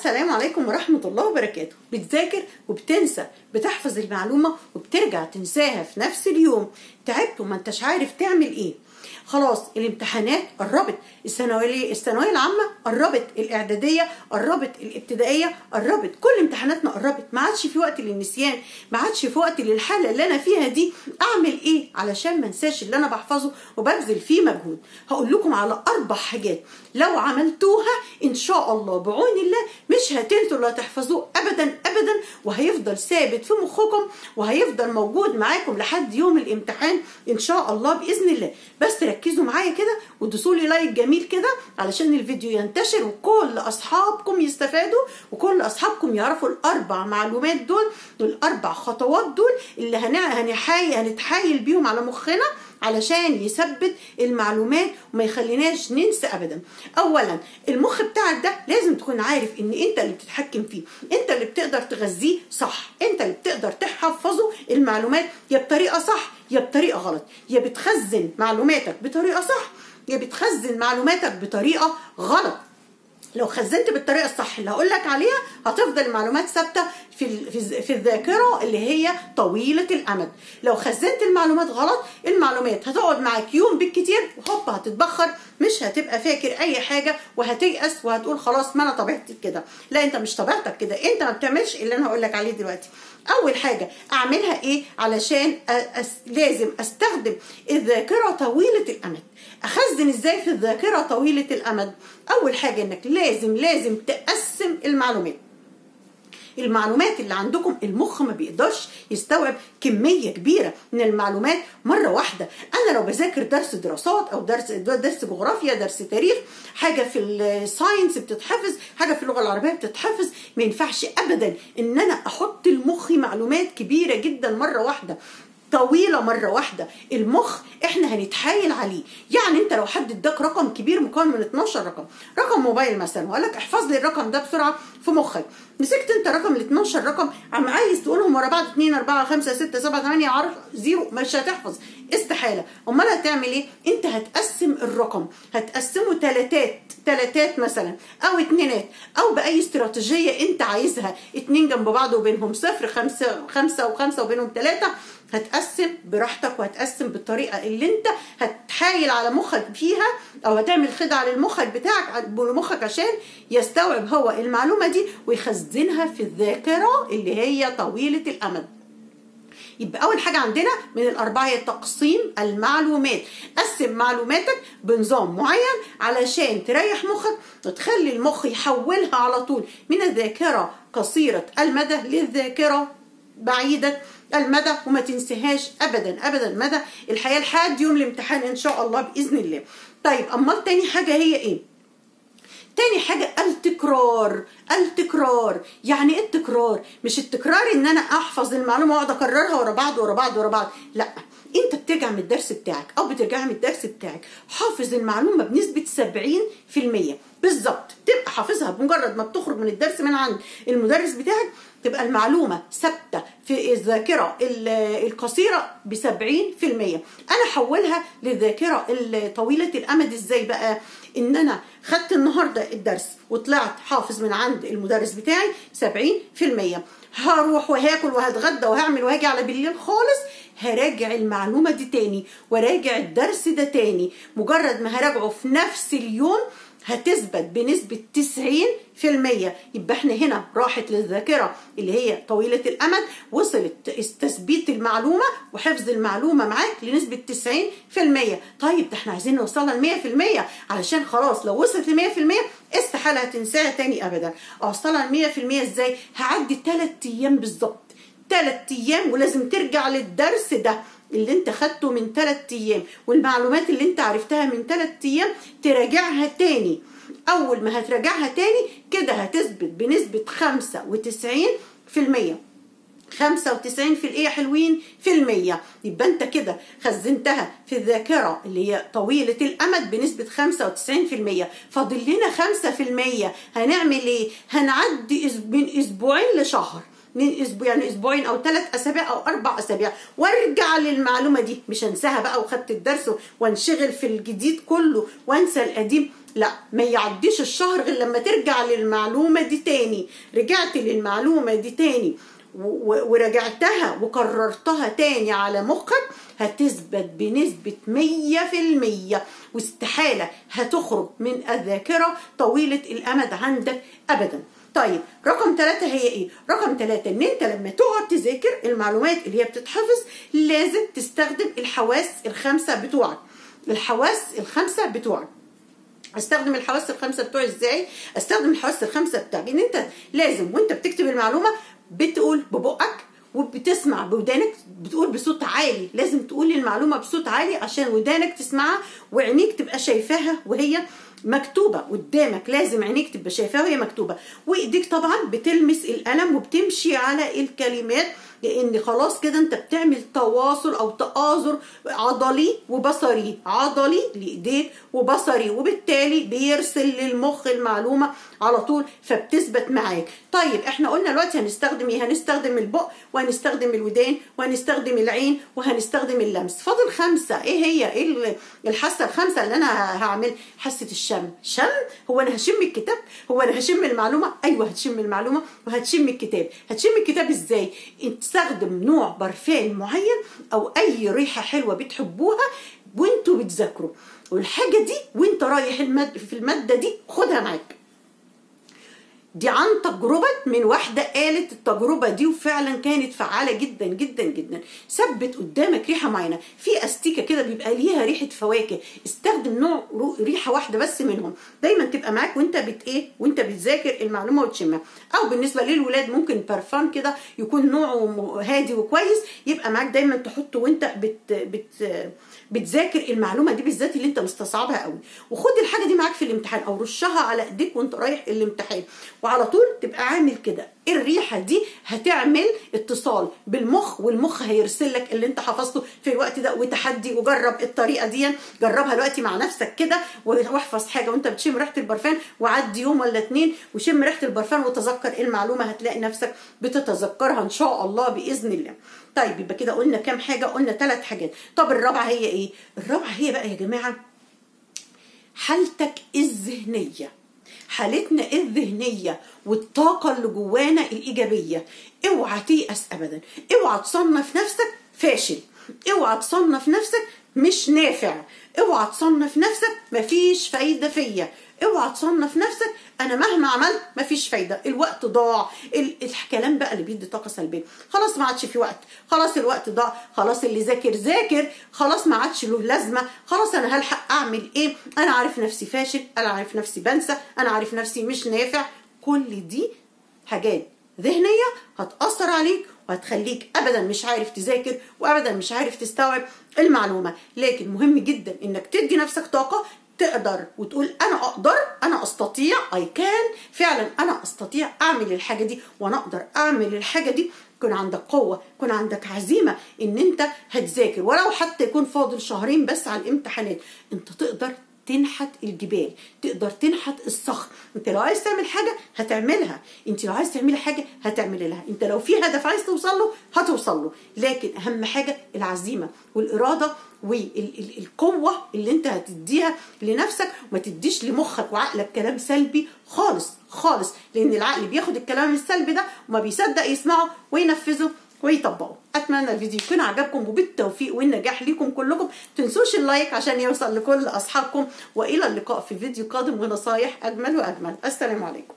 السلام عليكم ورحمة الله وبركاته. بتذاكر وبتنسى، بتحفظ المعلومة وبترجع تنساها في نفس اليوم. تعبت وما انتش عارف تعمل ايه. خلاص الامتحانات قربت، الثانوية العامة قربت، الإعدادية قربت، الابتدائية قربت، كل امتحاناتنا قربت. ما عادش في وقت للنسيان، ما عادش في وقت للحالة اللي أنا فيها دي. أعمل إيه علشان ما انساش اللي أنا بحفظه وببذل فيه مجهود؟ هقول لكم على 4 حاجات لو عملتوها إن شاء الله بعون الله مش هتنسوا اللي هتحفظوه أبدا أبدا، وهيفضل ثابت في مخكم وهيفضل موجود معاكم لحد يوم الامتحان إن شاء الله بإذن الله. بس ركزوا معايا كده وادوسوا لي لايك جميل كده علشان الفيديو ينتشر وكل اصحابكم يستفادوا وكل اصحابكم يعرفوا ال4 معلومات دول وال4 خطوات دول اللي هنتحايل بيهم على مخنا علشان يثبت المعلومات وما يخليناش ننسى ابدا. اولا المخ بتاعك ده لازم تكون عارف ان انت اللي بتتحكم فيه، انت اللي بتقدر تغذيه صح، انت اللي بتقدر تحفظه المعلومات يا بطريقه صح يا بطريقه غلط، يا بتخزن معلوماتك بطريقه صح يا بتخزن معلوماتك بطريقه غلط. لو خزنت بالطريقه الصح اللي هقول لك عليها هتفضل المعلومات ثابته في الذاكره اللي هي طويله الامد. لو خزنت المعلومات غلط المعلومات هتقعد معاك يوم بالكتير وهوب هتتبخر، مش هتبقى فاكر اي حاجه وهتيأس وهتقول خلاص ما انا طبيعتي كده. لا، انت مش طبيعتك كده، انت ما بتعملش اللي انا هقول لك عليه دلوقتي. اول حاجه اعملها ايه علشان لازم استخدم الذاكره طويله الامد. اخزن ازاي في الذاكره طويله الامد؟ اول حاجه انك لازم تقسم المعلومات اللي عندكم. المخ ما بيقدرش يستوعب كميه كبيره من المعلومات مره واحده. انا لو بذاكر درس دراسات او درس جغرافيا، درس تاريخ، حاجه في الساينس بتتحفظ، حاجه في اللغه العربيه بتتحفظ، ما ينفعش ابدا ان انا احط لمخي معلومات كبيره جدا مره واحده طويله مره واحده. المخ احنا هنتحايل عليه. يعني انت لو حد اداك رقم كبير مكون من 12 رقم موبايل مثلا وقال لك احفظ لي الرقم ده بسرعه في مخك، مسكت انت رقم ال 12 رقم عايز تقولهم ورا بعض 2 4 5 6 7 8 10 0، مش هتحفظ، استحاله. امال هتعمل ايه؟ انت هتقسم الرقم، هتقسمه تلاتات مثلا او اتنينات او باي استراتيجيه انت عايزها، 2 جنب بعض وبينهم 0، 5 و5 وبينهم 3. هتقسم براحتك وهتقسم بالطريقه اللي انت هتحايل على مخك فيها او هتعمل خدعه لمخك عشان يستوعب هو المعلومه دي ويخزنها في الذاكره اللي هي طويله الامد. يبقى اول حاجه عندنا من ال4 هي تقسيم المعلومات. قسم معلوماتك بنظام معين علشان تريح مخك وتخلي المخ يحولها على طول من الذاكره قصيره المدى للذاكره بعيده المدى وما تنسيهاش ابدا ابدا مدى الحياه لحد يوم الامتحان ان شاء الله باذن الله. طيب امال تاني حاجه هي ايه؟ تاني حاجه التكرار. يعني ايه التكرار؟ مش التكرار ان انا احفظ المعلومه واقعد اكررها ورا بعض، لا، انت بترجع من الدرس بتاعك او بترجع من الدرس بتاعك حافظ المعلومه بنسبه 70% بالظبط. تبقى حافظها بمجرد ما بتخرج من الدرس من عند المدرس بتاعك، تبقى المعلومه ثابته في الذاكره القصيره ب70%. انا احولها للذاكره طويله الامد ازاي بقى؟ ان انا خدت النهارده الدرس وطلعت حافظ من عند المدرس بتاعي 70%، هروح وهاكل وهتغدى وهعمل وهاجي على بالليل خالص هراجع المعلومه دي تاني وراجع الدرس ده تاني. مجرد ما هراجعه في نفس اليوم هتثبت بنسبة 90%. يبقى احنا هنا راحت للذاكرة اللي هي طويلة الأمد، وصلت تثبيت المعلومة وحفظ المعلومة معاك لنسبة 90%. طيب ده احنا عايزين نوصلها ل100% علشان خلاص لو وصلت ل100% استحالة هتنساها تاني أبدا. أوصلها ل100% ازاي؟ هعدي 3 أيام بالظبط، 3 أيام، ولازم ترجع للدرس ده اللي انت خدته من 3 أيام والمعلومات اللي انت عرفتها من 3 أيام تراجعها تاني. اول ما هتراجعها تاني كده هتثبت بنسبة 95%. 95 في الايه يا حلوين؟ في المية. يبقى انت كده خزنتها في الذاكرة اللي هي طويلة الامد بنسبة 95%. فاضل لنا 5%. هنعمل ايه؟ هنعدي من اسبوعين لشهر، من اسبوع يعني اسبوعين او 3 اسابيع او 4 اسابيع وارجع للمعلومه دي. مش هنساها بقى وخدت الدرس وانشغل في الجديد كله وانسى القديم، لا، ما يعديش الشهر غير لما ترجع للمعلومة دي تاني. رجعت للمعلومة دي تاني ورجعتها وكررتها تاني على مخك، هتثبت بنسبة 100%، واستحالة هتخرج من الذاكرة طويلة الأمد عندك أبدا. طيب رقم 3 هي ايه؟ رقم 3 ان انت لما تقعد تذاكر المعلومات اللي هي بتتحفظ لازم تستخدم الحواس الخمسة بتوعك. الحواس الخمسة بتوعك. استخدم الحواس الخمسة بتوعي ازاي؟ استخدم الحواس الخمسة بتاعك ان انت لازم وانت بتكتب المعلومة بتقول ببقك وبتسمع بودانك، بتقول بصوت عالي. لازم تقول المعلومة بصوت عالي عشان ودانك تسمعها وعينيك تبقى شايفاها وهي مكتوبة قدامك. لازم عينيك تبقى شايفاها وهي مكتوبة، وايديك طبعا بتلمس القلم وبتمشي على الكلمات، لان خلاص كده انت بتعمل تواصل او تآزر عضلي وبصري، عضلي لايديك وبصري، وبالتالي بيرسل للمخ المعلومة على طول فبتثبت معاك. طيب احنا قلنا دلوقتي هنستخدم ايه؟ هنستخدم البق وهنستخدم الودان وهنستخدم العين وهنستخدم اللمس. فاضل 5. ايه هي؟ ايه الحاسة الخمسة اللي انا هعمل؟ حاسة الشم. شم؟ هو انا هشم الكتاب؟ هو انا هشم المعلومة؟ ايوه هتشم المعلومة وهتشم الكتاب. هتشم الكتاب ازاي؟ تستخدم نوع برفان معين او اي ريحة حلوة بتحبوها وانتوا بتذاكروا، والحاجة دي وانت رايح في المادة دي خدها معاك. دي عن تجربة من واحدة قالت التجربة دي وفعلا كانت فعالة جدا جدا جدا. ثبت قدامك ريحة معينة، في استيكة كده بيبقى ليها ريحة فواكه، استخدم نوع ريحة واحدة بس منهم دايما تبقى معاك وانت بتذاكر المعلومة وتشمها. او بالنسبة للولاد ممكن برفان كده يكون نوعه هادي وكويس يبقى معاك دايما تحطه وانت بتذاكر المعلومة دي بالذات اللي انت مستصعبها قوي. وخد الحاجة دي معاك في الامتحان او رشها على ايديك وانت رايح الامتحان، وعلى طول تبقى عامل كده. الريحة دي هتعمل اتصال بالمخ، والمخ هيرسل لك اللي انت حفظته في الوقت ده. وتحدي وجرب الطريقة دي، جربها دلوقتي مع نفسك كده واحفظ حاجة وانت بتشم ريحة البرفان، وعدي يوم ولا 2 وشم ريحة البرفان وتذكر المعلومة، هتلاقي نفسك بتتذكرها ان شاء الله بإذن الله. طيب يبقى كده قلنا كام حاجة؟ قلنا 3 حاجات. طب الرابعة هي ايه؟ الرابعة هي بقى يا جماعة حالتك الذهنية. حالتنا الذهنية والطاقة اللي جوانا الإيجابية. اوعى تيأس أبدا، اوعى تصنف نفسك فاشل، اوعى تصنف نفسك مش نافع، اوعى تصنف نفسك مفيش فايدة فيا، اوعى تصنف نفسك انا مهما عملت مفيش فايده، الوقت ضاع، الكلام بقى اللي بيدي طاقه سلبيه. خلاص ما عادش في وقت، خلاص الوقت ضاع، خلاص اللي ذاكر خلاص ما عادش له لازمه، خلاص انا هلحق اعمل ايه؟ انا عارف نفسي فاشل، انا عارف نفسي بنسى، انا عارف نفسي مش نافع. كل دي حاجات ذهنيه هتأثر عليك وهتخليك ابدا مش عارف تذاكر وابدا مش عارف تستوعب المعلومه. لكن مهم جدا انك تدي نفسك طاقه تقدر وتقول انا اقدر، انا استطيع، I can، فعلا انا استطيع اعمل الحاجه دي وانا اقدر اعمل الحاجه دي. يكون عندك قوه، يكون عندك عزيمه ان انت هتذاكر، ولو حتى يكون فاضل 2 شهر بس على الامتحانات انت تقدر تنحت الجبال، تقدر تنحت الصخر. انت لو عايز تعمل حاجه هتعملها، انت لو عايز تعملي حاجه هتعملي لها، انت لو في هدف عايز توصل له هتوصل له. لكن اهم حاجه العزيمه والاراده والقوه اللي انت هتديها لنفسك، وما تديش لمخك وعقلك كلام سلبي خالص خالص، لان العقل بياخد الكلام السلبي ده وما بيصدق يسمعه وينفذه ويطبقوا. اتمنى الفيديو يكون عجبكم وبالتوفيق والنجاح ليكم كلكم. تنسوش اللايك عشان يوصل لكل اصحابكم، والى اللقاء في فيديو قادم ونصايح اجمل واجمل. السلام عليكم.